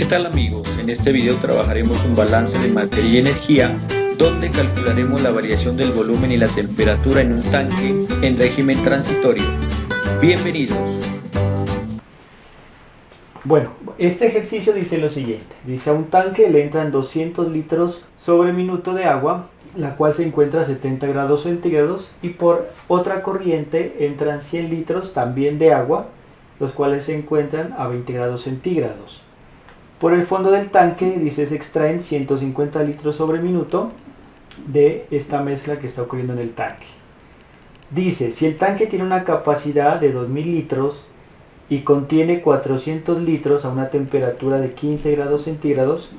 tal amigos? En este video trabajaremos un balance de materia y energía donde calcularemos la variación del volumen y la temperatura en un tanque en régimen transitorio. Bienvenidos. Bueno, este ejercicio dice lo siguiente. Dice: a un tanque le entran 200 litros sobre minuto de agua, la cual se encuentra a 70 grados centígrados, y por otra corriente entran 100 litros también de agua, los cuales se encuentran a 20 grados centígrados. Por el fondo del tanque, dice, se extraen 150 litros sobre minuto de esta mezcla que está ocurriendo en el tanque. Dice, si el tanque tiene una capacidad de 2000 litros y contiene 400 litros a una temperatura de 15 grados centígrados,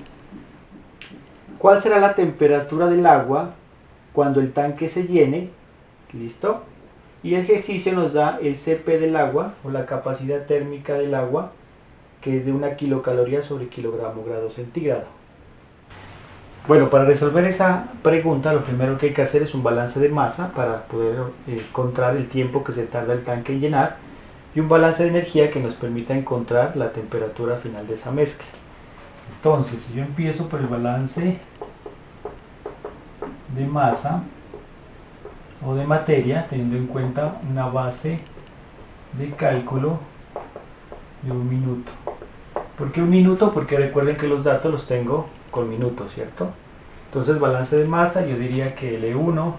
¿cuál será la temperatura del agua cuando el tanque se llene? ¿Listo? Y el ejercicio nos da el CP del agua, o la capacidad térmica del agua, que es de 1 kilocaloría sobre kilogramo grado centígrado. Bueno, para resolver esa pregunta, lo primero que hay que hacer es un balance de masa para poder encontrar el tiempo que se tarda el tanque en llenar, y un balance de energía que nos permita encontrar la temperatura final de esa mezcla. Entonces, si yo empiezo por el balance de masa o de materia, teniendo en cuenta una base de cálculo de 1 minuto. ¿Por qué 1 minuto? Porque recuerden que los datos los tengo con minutos, ¿cierto? Entonces, balance de masa, yo diría que L1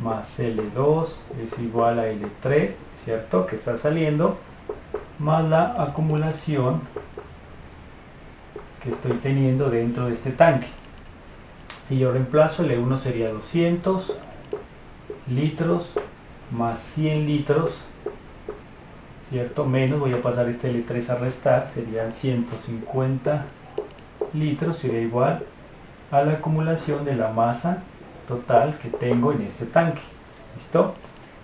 más L2 es igual a L3, ¿cierto? Que está saliendo, más la acumulación que estoy teniendo dentro de este tanque. Si yo reemplazo, L1 sería 200 litros más 100 litros, ¿cierto? Menos, voy a pasar este L3 a restar, serían 150 litros, sería igual a la acumulación de la masa total que tengo en este tanque. ¿Listo?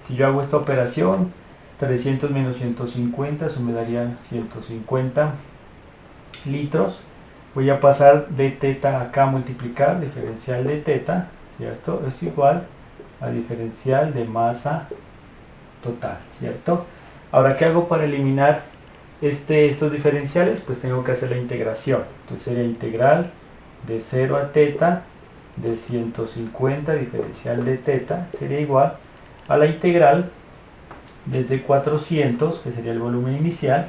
Si yo hago esta operación, 300 menos 150, eso me daría 150 litros. Voy a pasar de teta acá a multiplicar, diferencial de teta, ¿cierto? Es igual a diferencial de masa total, ¿cierto? Ahora, ¿qué hago para eliminar estos diferenciales? Pues tengo que hacer la integración. Entonces sería integral de 0 a teta de 150 diferencial de teta, sería igual a la integral desde 400, que sería el volumen inicial,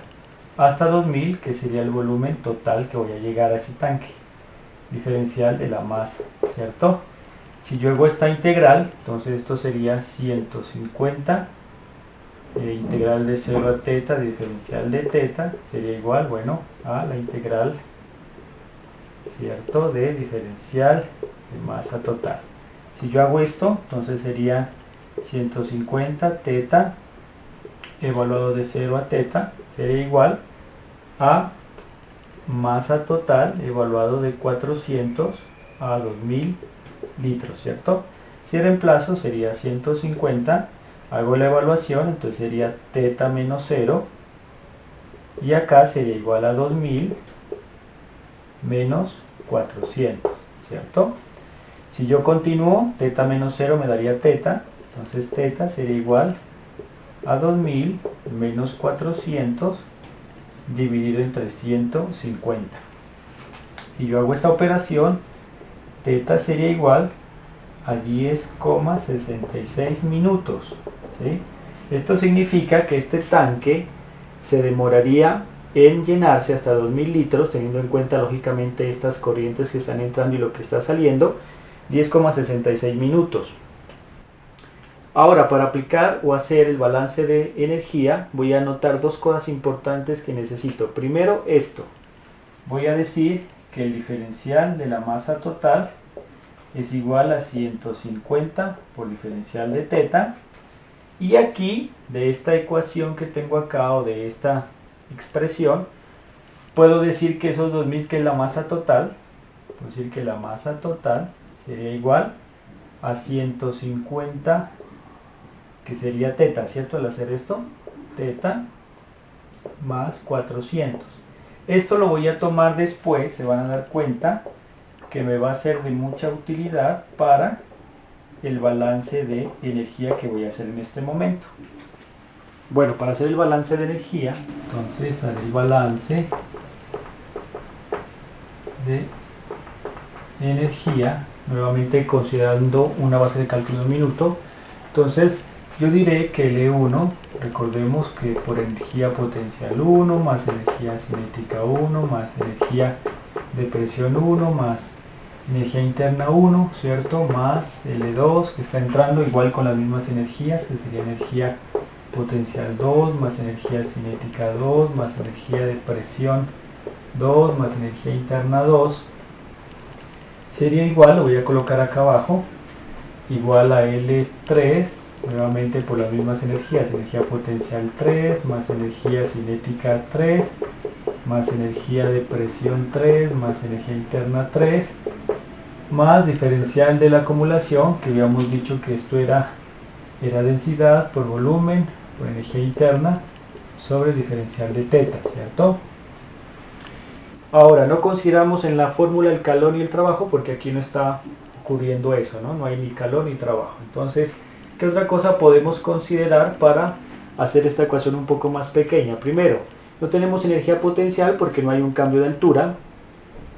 hasta 2000, que sería el volumen total que voy a llegar a ese tanque, diferencial de la masa, ¿cierto? Si yo hago esta integral, entonces esto sería 150 integral de 0 a teta, diferencial de teta, sería igual, bueno, a la integral, ¿cierto?, de diferencial de masa total. Si yo hago esto, entonces sería 150 teta evaluado de 0 a teta, sería igual a masa total evaluado de 400 a 2000 litros, ¿cierto? Si reemplazo, sería 150, hago la evaluación, entonces sería teta menos 0, y acá sería igual a 2000 menos 400, ¿cierto? Si yo continúo, teta menos 0 me daría teta, entonces teta sería igual a 2000 menos 400 dividido entre 150. Si yo hago esta operación, teta sería igual a 10,66 minutos, ¿sí? Esto significa que este tanque se demoraría en llenarse hasta 2000 litros, teniendo en cuenta lógicamente estas corrientes que están entrando y lo que está saliendo, 10,66 minutos. Ahora, para aplicar o hacer el balance de energía, voy a anotar dos cosas importantes que necesito. Primero, esto. Voy a decir que el diferencial de la masa total es igual a 150 por diferencial de teta. Y aquí, de esta ecuación que tengo acá, o de esta expresión, puedo decir que esos 2000, que es la masa total, puedo decir que la masa total sería igual a 150, que sería teta, ¿cierto? Al hacer esto, teta más 400. Esto lo voy a tomar después, se van a dar cuenta que me va a ser de mucha utilidad para el balance de energía que voy a hacer en este momento. Bueno, para hacer el balance de energía, entonces haré el balance de energía, nuevamente considerando una base de cálculo de un minuto. Entonces yo diré que L1, recordemos que por energía potencial 1 más energía cinética 1 más energía de presión 1 más energía interna 1, ¿cierto? Más L2 que está entrando igual con las mismas energías, que sería energía potencial 2 más energía cinética 2 más energía de presión 2 más energía interna 2, sería igual, lo voy a colocar acá abajo, igual a L3, nuevamente por las mismas energías, energía potencial 3 más energía cinética 3 más energía de presión 3 más energía interna 3 más diferencial de la acumulación, que habíamos dicho que esto era densidad por volumen por energía interna sobre diferencial de teta, ¿cierto? Ahora, no consideramos en la fórmula el calor y el trabajo porque aquí no está ocurriendo eso, ¿no? No hay ni calor ni trabajo. Entonces, ¿qué otra cosa podemos considerar para hacer esta ecuación un poco más pequeña? Primero, no tenemos energía potencial porque no hay un cambio de altura,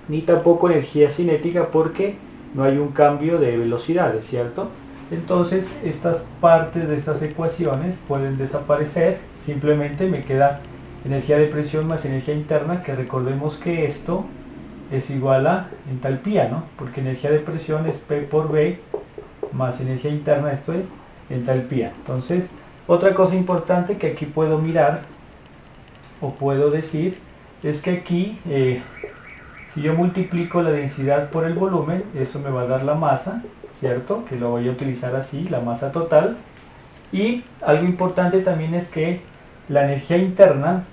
ni tampoco energía cinética porque no hay un cambio de velocidades, ¿cierto? Entonces, estas partes de estas ecuaciones pueden desaparecer, simplemente me queda energía de presión más energía interna, que recordemos que esto es igual a entalpía, ¿no? Porque energía de presión es P por V más energía interna, esto es entalpía. Entonces, otra cosa importante que aquí puedo mirar o puedo decir es que aquí, si yo multiplico la densidad por el volumen, eso me va a dar la masa, ¿cierto? Que lo voy a utilizar así, la masa total. Y algo importante también es que la energía interna,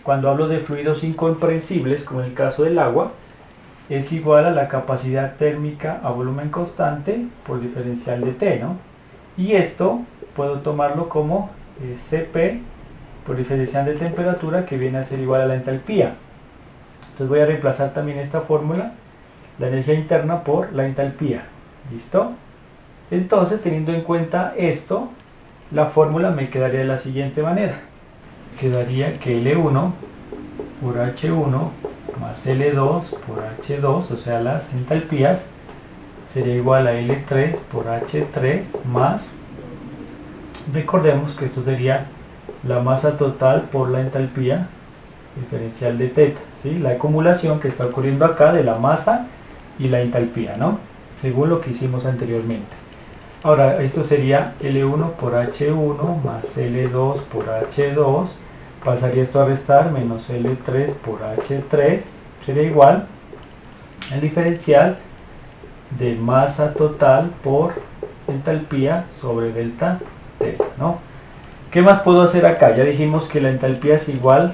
cuando hablo de fluidos incomprensibles, como en el caso del agua, es igual a la capacidad térmica a volumen constante por diferencial de T, ¿no? Y esto puedo tomarlo como Cp por diferencial de temperatura, que viene a ser igual a la entalpía. Entonces voy a reemplazar también esta fórmula, la energía interna por la entalpía. ¿Listo? Entonces, teniendo en cuenta esto, la fórmula me quedaría de la siguiente manera. Quedaría que L1 por H1 más L2 por H2, o sea las entalpías, sería igual a L3 por H3 más, recordemos que esto sería la masa total por la entalpía diferencial de teta, ¿sí? La acumulación que está ocurriendo acá de la masa y la entalpía, ¿no? Según lo que hicimos anteriormente. Ahora, esto sería L1 por H1 más L2 por H2, pasaría esto a restar, menos L3 por H3, sería igual al diferencial de masa total por entalpía sobre delta teta, ¿no? ¿Qué más puedo hacer acá? Ya dijimos que la entalpía es igual,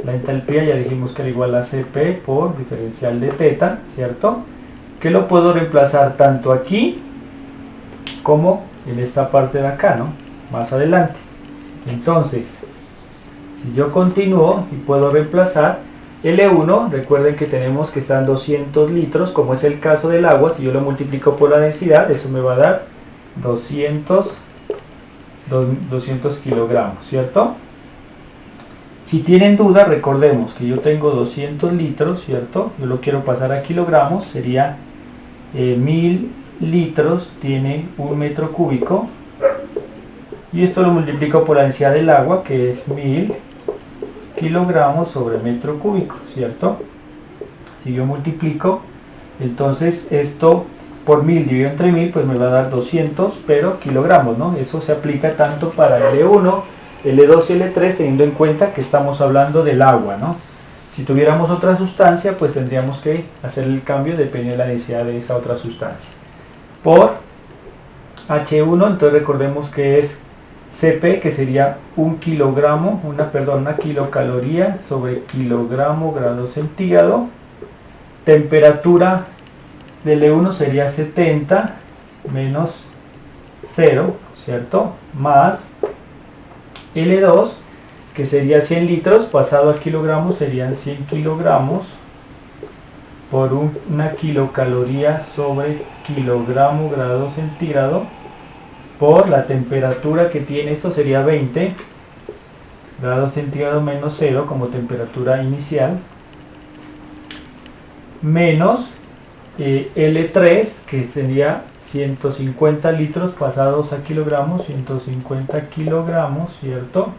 la entalpía ya dijimos que era igual a Cp por diferencial de teta, ¿cierto? Que lo puedo reemplazar tanto aquí como en esta parte de acá, ¿no? Más adelante. Entonces, si yo continúo y puedo reemplazar L1, recuerden que tenemos que están 200 litros, como es el caso del agua, si yo lo multiplico por la densidad, eso me va a dar 200 kilogramos, ¿cierto? Si tienen duda, recordemos que yo tengo 200 litros, ¿cierto? Yo lo quiero pasar a kilogramos, sería 1000 litros tiene 1 metro cúbico, y esto lo multiplico por la densidad del agua, que es 1000 kilogramos sobre metro cúbico, ¿cierto? Si yo multiplico, entonces esto por 1000 dividido entre 1000, pues me va a dar 200, pero kilogramos, ¿no? Eso se aplica tanto para L1, L2 y L3, teniendo en cuenta que estamos hablando del agua, ¿no? Si tuviéramos otra sustancia, pues tendríamos que hacer el cambio dependiendo de la densidad de esa otra sustancia. Por H1, entonces recordemos que es Cp, que sería 1 kilogramo, una kilocaloría sobre kilogramo grado centígrado. Temperatura del E1 sería 70 menos 0, ¿cierto? Más L2, que sería 100 litros, pasado a kilogramos serían 100 kilogramos por una kilocaloría sobre kilogramo grado centígrado, por la temperatura que tiene, esto sería 20 grados centígrados menos 0 como temperatura inicial, menos L3, que sería 150 litros pasados a kilogramos, 150 kilogramos, ¿cierto?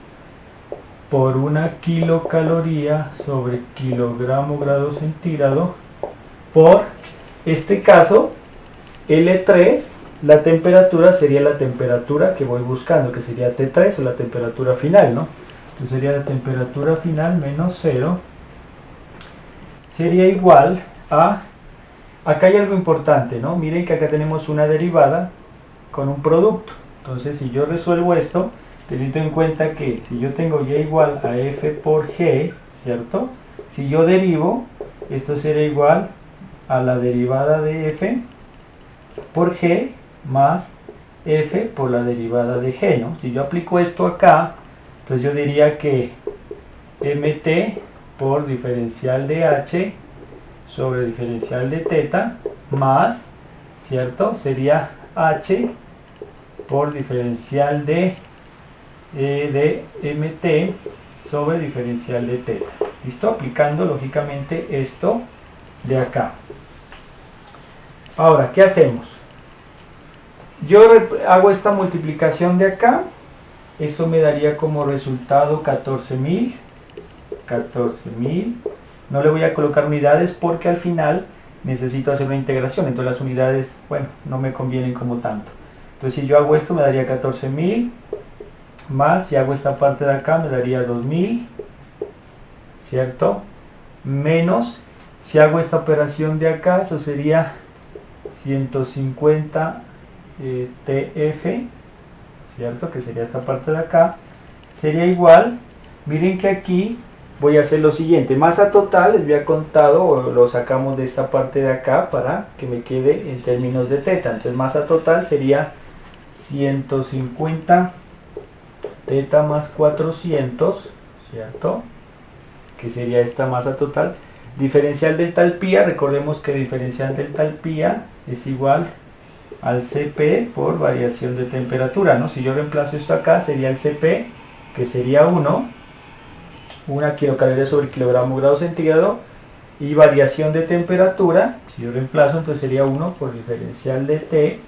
Por 1 kilocaloría sobre kilogramo grado centígrado por, este caso, L3, la temperatura sería la temperatura que voy buscando, que sería T3 o la temperatura final, ¿no? Entonces sería la temperatura final menos 0, sería igual a, acá hay algo importante, ¿no? Miren que acá tenemos una derivada con un producto. Entonces si yo resuelvo esto, teniendo en cuenta que si yo tengo y igual a f por g, ¿cierto? Si yo derivo, esto será igual a la derivada de f por g más f por la derivada de g, ¿no? Si yo aplico esto acá, entonces yo diría que mt por diferencial de h sobre diferencial de θ más, ¿cierto? Sería h por diferencial de mt sobre diferencial de θ. ¿Listo? Aplicando lógicamente esto de acá. Ahora, ¿qué hacemos? Yo hago esta multiplicación de acá, eso me daría como resultado 14.000, no le voy a colocar unidades porque al final necesito hacer una integración, entonces las unidades, bueno, no me convienen como tanto. Entonces si yo hago esto me daría 14.000, más si hago esta parte de acá me daría 2.000, ¿cierto? Menos, si hago esta operación de acá, eso sería 150 TF, ¿cierto? Que sería esta parte de acá, sería igual, miren que aquí voy a hacer lo siguiente, masa total, les había contado, o lo sacamos de esta parte de acá para que me quede en términos de θ, entonces masa total sería 150 θ más 400, ¿cierto? Que sería esta masa total. Diferencial del talpía, recordemos que diferencial del talpía es igual al Cp por variación de temperatura, ¿no? Si yo reemplazo esto acá, sería el Cp, que sería 1 kilocaloría sobre kilogramo grado centígrado, y variación de temperatura, si yo reemplazo, entonces sería 1 por diferencial de T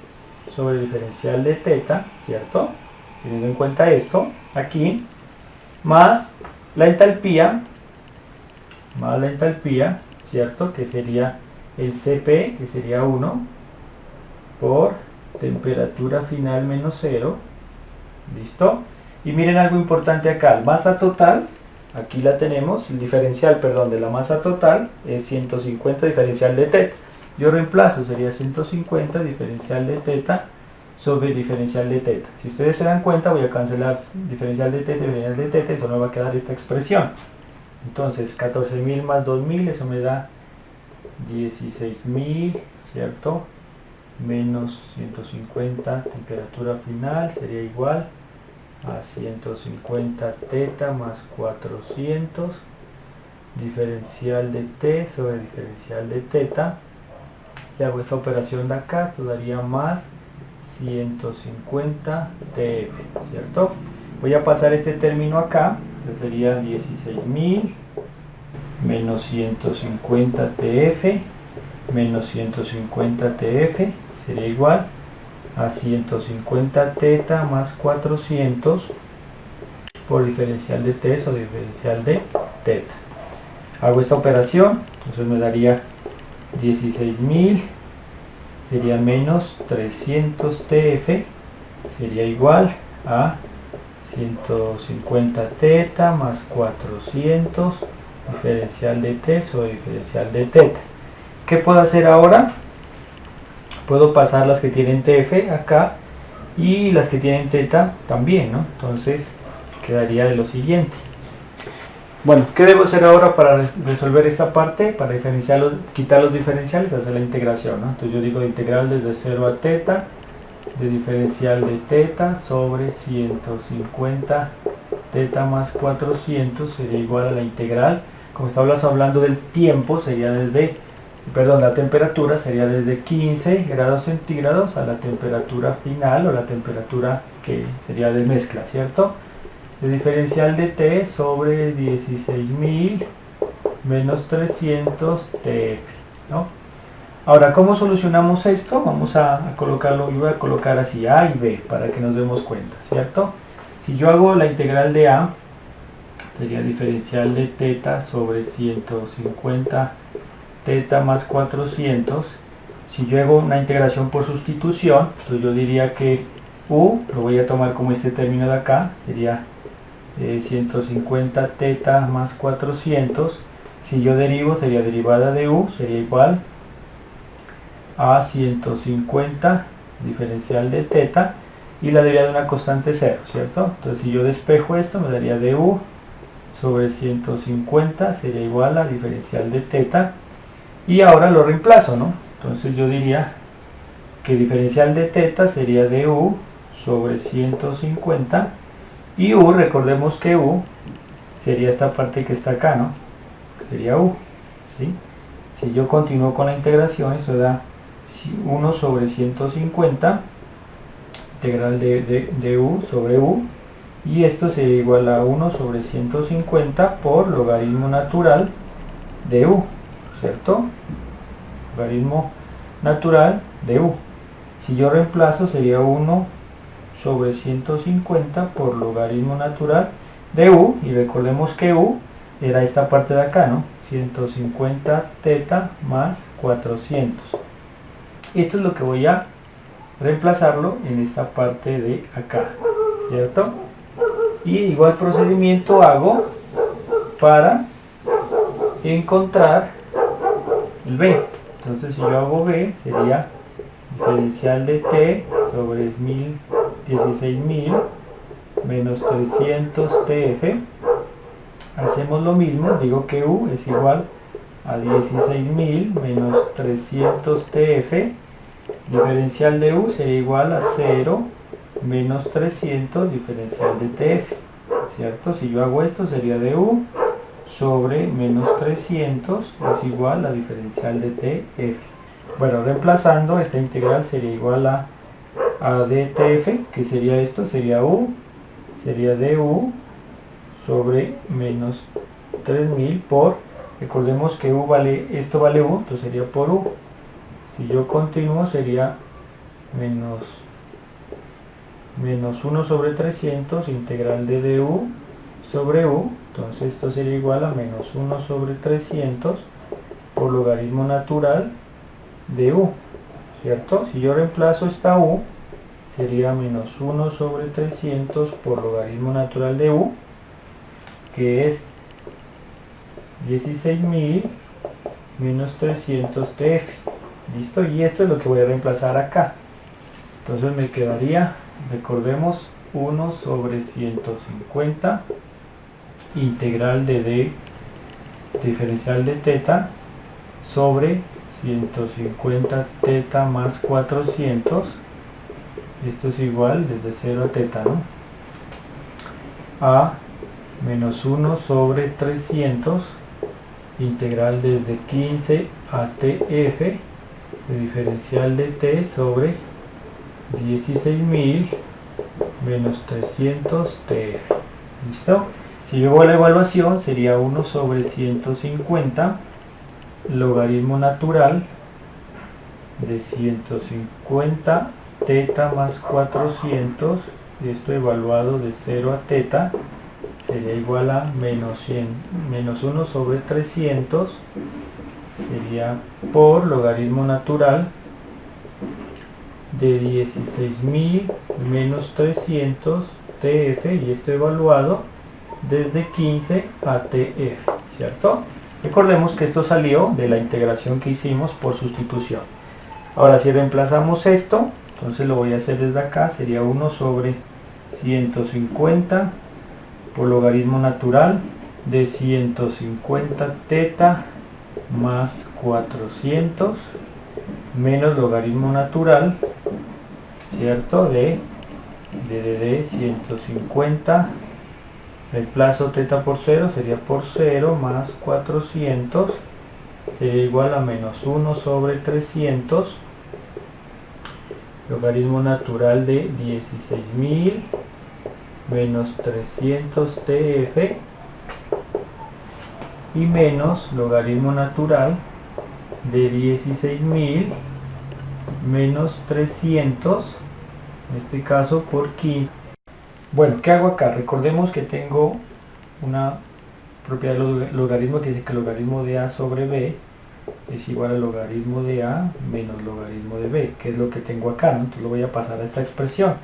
sobre diferencial de θ, ¿cierto? Teniendo en cuenta esto, aquí, más la entalpía, ¿cierto? Que sería el Cp, que sería 1 por temperatura final menos 0, ¿listo? Y miren algo importante acá, masa total, aquí la tenemos, el diferencial, perdón, de la masa total es 150 diferencial de θ. Yo reemplazo, sería 150 diferencial de θ sobre diferencial de θ. Si ustedes se dan cuenta, voy a cancelar diferencial de θ, diferencial de θ, y solo va a quedar esta expresión. Entonces, 14.000 más 2.000, eso me da 16.000, ¿cierto? Menos 150, temperatura final, sería igual a 150 θ más 400, diferencial de t sobre diferencial de θ. Si hago esta operación de acá, esto daría más 150 TF, ¿cierto? Voy a pasar este término acá, entonces sería 16.000 menos 150 TF menos 150 TF sería igual a 150 θ más 400 por diferencial de t o diferencial de θ. Hago esta operación, entonces me daría 16.000, sería menos 300 TF, sería igual a 150 θ más 400 diferencial de t sobre diferencial de θ. ¿Qué puedo hacer ahora? Puedo pasar las que tienen TF acá y las que tienen θ también, ¿no? Entonces quedaría de lo siguiente. Bueno, ¿qué debo hacer ahora para resolver esta parte? Para quitar los diferenciales, hacer la integración, ¿no? Entonces yo digo integral desde 0 a θ de diferencial de θ sobre 150 θ más 400 sería igual a la integral. Como estamos hablando del tiempo, sería la temperatura sería desde 15 grados centígrados a la temperatura final, o la temperatura que sería de mezcla, ¿cierto? De diferencial de t sobre 16.000 menos 300 TF. ¿no? Ahora, ¿cómo solucionamos esto? Vamos a colocarlo, yo voy a colocar así A y B para que nos demos cuenta, ¿cierto? Si yo hago la integral de A, sería diferencial de teta sobre 150 teta más 400. Si yo hago una integración por sustitución, entonces yo diría que U, lo voy a tomar como este término de acá, sería 150 teta más 400. Si yo derivo, sería derivada de U, sería igual a 150 diferencial de teta y la derivada de una constante 0, ¿cierto? Entonces si yo despejo esto me daría du sobre 150 sería igual a diferencial de teta y ahora lo reemplazo, ¿no? Entonces yo diría que diferencial de teta sería du sobre 150 y u, recordemos que u sería esta parte que está acá, ¿no? Sería u, ¿sí? Si yo continúo con la integración, eso da 1 sobre 150 integral de u sobre u y esto sería igual a 1 sobre 150 por logaritmo natural de u, ¿cierto? Logaritmo natural de u. Si yo reemplazo sería 1 sobre 150 por logaritmo natural de u y recordemos que u era esta parte de acá, ¿no? 150 teta más 400. Esto es lo que voy a reemplazarlo en esta parte de acá, ¿cierto? Y igual procedimiento hago para encontrar el b. Entonces si yo hago b sería diferencial de t sobre 16.000 menos 300 tf. Hacemos lo mismo, digo que u es igual a 16.000 menos 300 tf. Diferencial de u sería igual a 0 menos 300 diferencial de tf, ¿cierto? Si yo hago esto sería du sobre menos 300 es igual a diferencial de tf. Bueno, reemplazando esta integral sería igual a dtf, que sería esto, sería u, sería du sobre menos 3000 por, recordemos que u vale, esto vale u, entonces sería por u. Si yo continúo sería menos 1 sobre 300 integral de du sobre u, entonces esto sería igual a menos 1 sobre 300 por logaritmo natural de u, ¿cierto? Si yo reemplazo esta u sería menos 1 sobre 300 por logaritmo natural de u, que es 16.000 menos 300 tf. ¿Listo? Y esto es lo que voy a reemplazar acá. Entonces me quedaría, recordemos, 1 sobre 150 integral de d diferencial de teta sobre 150 teta más 400. Esto es igual desde 0 a teta, ¿no? A menos 1 sobre 300 integral desde 15 a tf de diferencial de t sobre 16.000 menos 300 tf. ¿Listo? Si yo hago la evaluación sería 1 sobre 150 logaritmo natural de 150 teta más 400, y esto evaluado de 0 a teta sería igual a menos 1 sobre 300 sería por logaritmo natural de 16.000 menos 300 tf, y esto evaluado desde 15 a tf, ¿cierto? Recordemos que esto salió de la integración que hicimos por sustitución. Ahora si reemplazamos esto, entonces lo voy a hacer desde acá, sería 1 sobre 150 por logaritmo natural de 150 teta más 400 menos logaritmo natural, ¿cierto? de 150, reemplazo teta por 0, sería por 0 más 400 sería igual a menos 1 sobre 300 logaritmo natural de 16.000 menos 300 tf y menos logaritmo natural de 16.000 menos 300, en este caso por 15. Bueno, ¿qué hago acá? Recordemos que tengo una propiedad de logaritmo que dice que el logaritmo de a sobre b es igual al logaritmo de a menos logaritmo de b, que es lo que tengo acá, ¿no? Entonces lo voy a pasar a esta expresión.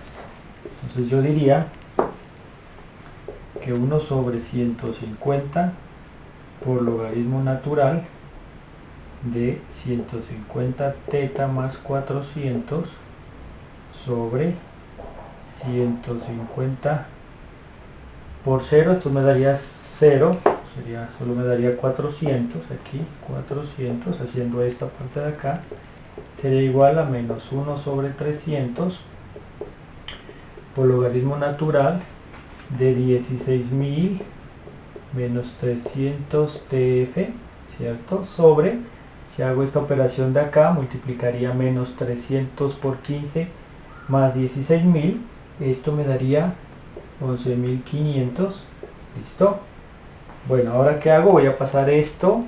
Entonces yo diría que 1 sobre 150 por logaritmo natural de 150 teta más 400 sobre 150 por 0, esto me daría 0, solo me daría 400, aquí 400, haciendo esta parte de acá, sería igual a menos 1 sobre 300 por logaritmo natural de 16.000 menos 300 TF, ¿cierto? Sobre, si hago esta operación de acá, multiplicaría menos 300 por 15 más 16.000, esto me daría 11.500, listo. Bueno, ahora ¿qué hago? Voy a pasar esto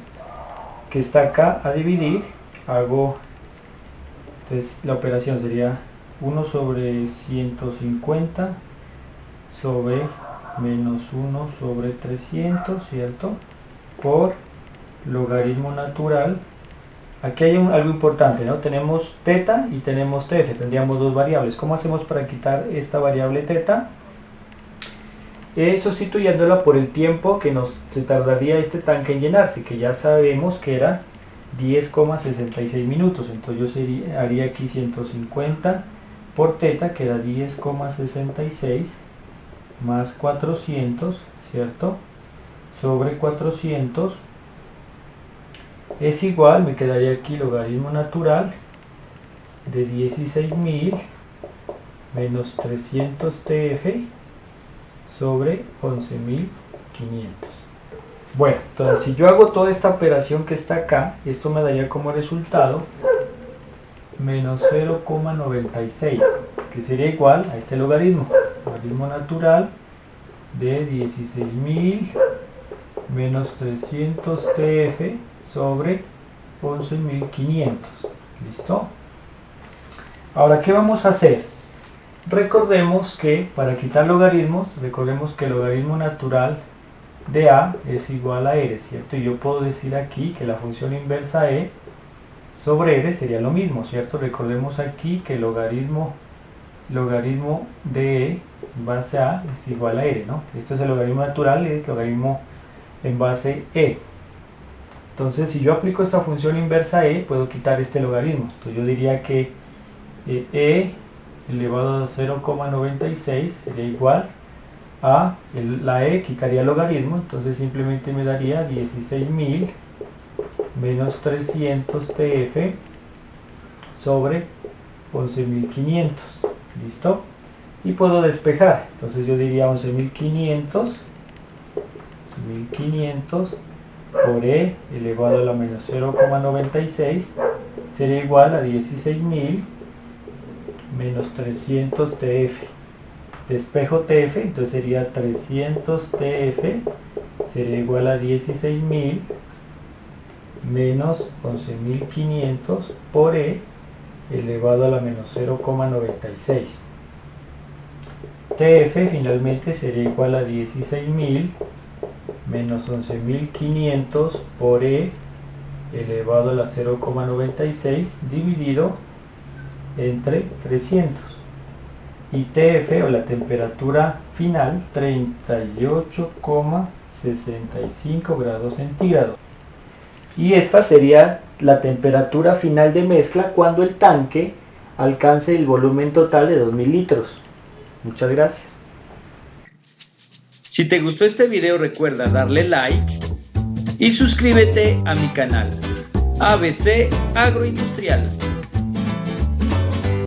que está acá a dividir, hago, entonces la operación sería 1 sobre 150 sobre menos 1 sobre 300, ¿cierto? Por logaritmo natural. Aquí hay algo importante, ¿no? Tenemos teta y tenemos tf, tendríamos dos variables. ¿Cómo hacemos para quitar esta variable teta? Sustituyéndola por el tiempo que se tardaría este tanque en llenarse, que ya sabemos que era 10,66 minutos. Entonces yo haría aquí 150 por teta, que era 10,66 más 400, ¿cierto? Sobre 400 es igual, me quedaría aquí logaritmo natural de 16.000 menos 300 TF sobre 11.500. Bueno, entonces si yo hago toda esta operación que está acá, esto me daría como resultado menos 0,96, que sería igual a este logaritmo natural de 16.000 menos 300 TF sobre 11.500. ¿Listo? Ahora, ¿qué vamos a hacer? Recordemos que para quitar logaritmos, recordemos que el logaritmo natural de a es igual a r, ¿cierto? Y yo puedo decir aquí que la función inversa e sobre r sería lo mismo, ¿cierto? Recordemos aquí que el logaritmo de e en base a es igual a r, ¿no? Esto es el logaritmo natural, es logaritmo en base e. Entonces, si yo aplico esta función inversa e, puedo quitar este logaritmo. Entonces yo diría que e elevado a 0,96 sería igual a la e, quitaría el logaritmo, entonces simplemente me daría 16.000 menos 300 TF sobre 11.500. ¿Listo? Y puedo despejar, entonces yo diría 11.500 por e elevado a la menos 0,96 sería igual a 16.000 menos 300 TF. Despejo TF, entonces sería 300 TF sería igual a 16.000 menos 11.500 por e elevado a la menos 0,96. TF finalmente sería igual a 16.000 menos 11.500 por e elevado a la 0,96 dividido entre 300. Y TF, o la temperatura final, 38,65 grados centígrados. Y esta sería la temperatura final de mezcla cuando el tanque alcance el volumen total de 2.000 litros. Muchas gracias. Si te gustó este video, recuerda darle like y suscríbete a mi canal ABC Agroindustrial.